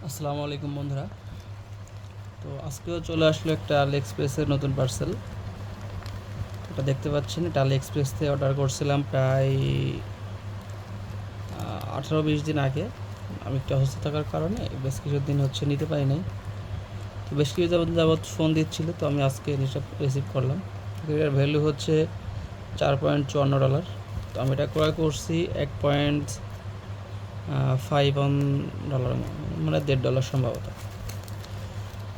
আসসালামু আলাইকুম বন্ধুরা। তো আজকেও চলে আসলো একটা আলি এক্সপ্রেসের নতুন পার্সেল। এটা দেখতে পাচ্ছেন, এটা আলি এক্সপ্রেস থেকে অর্ডার করছিলাম প্রায় 18-20 দিন আগে। আমি একটু অসুস্থ থাকার কারণে বেশ কিছুদিন হচ্ছে নিতে পারি নাই। তো বেশ কিছু যাবৎ ফোন দিচ্ছিল, তো আমি আজকে জিনিসটা রিসিভ করলাম। এটার ভ্যালু হচ্ছে $4.54। তো আমি এটা ক্রয় করছি $1.51, মানে $1.50 সম্ভবত।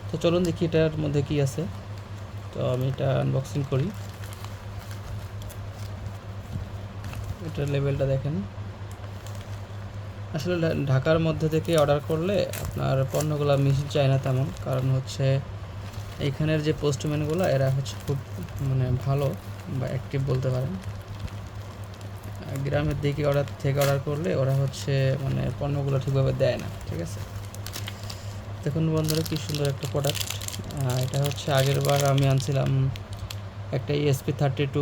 তো চলুন দেখি এটার মধ্যে কি আছে। তো আমি এটা আনবক্সিং করি। এটার লেভেলটা দেখেন। আসলে ঢাকার মধ্যে থেকে অর্ডার করলে আপনার পণ্যগুলো মিস যায় না তেমন, কারণ হচ্ছে এইখানের যে পোস্টম্যানগুলো এরা হচ্ছে খুব মানে ভালো বা অ্যাক্টিভ বলতে পারেন। গ্রামের দিকে অর্ডার করলে ওরা হচ্ছে মানে পণ্যগুলো ঠিকভাবে দেয় না। ঠিক আছে, দেখুন বন্ধুরা কি সুন্দর একটা প্রোডাক্ট। এটা হচ্ছে আগের বার আমি আনছিলাম একটা ESP32,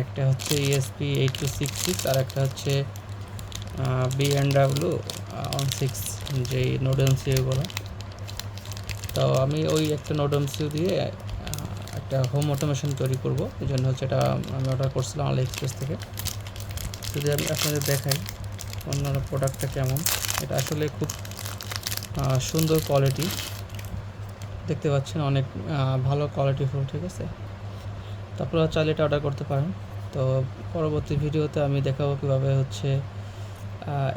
একটা হচ্ছে ESP8266, আর একটা হচ্ছে B&W 16, যেই নোড এমসিইউগুলো। তো আমি ওই একটা নোড এমসিইউ দিয়ে একটা হোম অটোমেশন তৈরি করব, এই জন্য হচ্ছে এটা আমি অর্ডার করছিলাম আলি এক্সপ্রেস থেকে। যদি আমি আপনাদের দেখাই অন্য প্রোডাক্টটা কেমন। এটা আসলে খুব সুন্দর কোয়ালিটি, দেখতে পাচ্ছেন অনেক ভালো কোয়ালিটি ফুল। ঠিক আছে, তো আপনারা চাইলে এটা অর্ডার করতে পারেন। তো পরবর্তী ভিডিওতে আমি দেখাবো কীভাবে হচ্ছে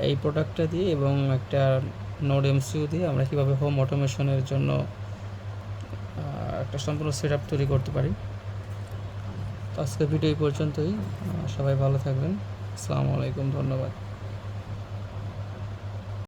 এই প্রোডাক্টটা দিয়ে এবং একটা নোড এমসিইউ দিয়ে আমরা কীভাবে হোম অটোমেশনের জন্য একটা সম্পূর্ণ সেটআপ তৈরি করতে পারি। তো আজকের ভিডিও এই পর্যন্তই। সবাই ভালো থাকবেন। আসসালামু আলাইকুম, ধন্যবাদ।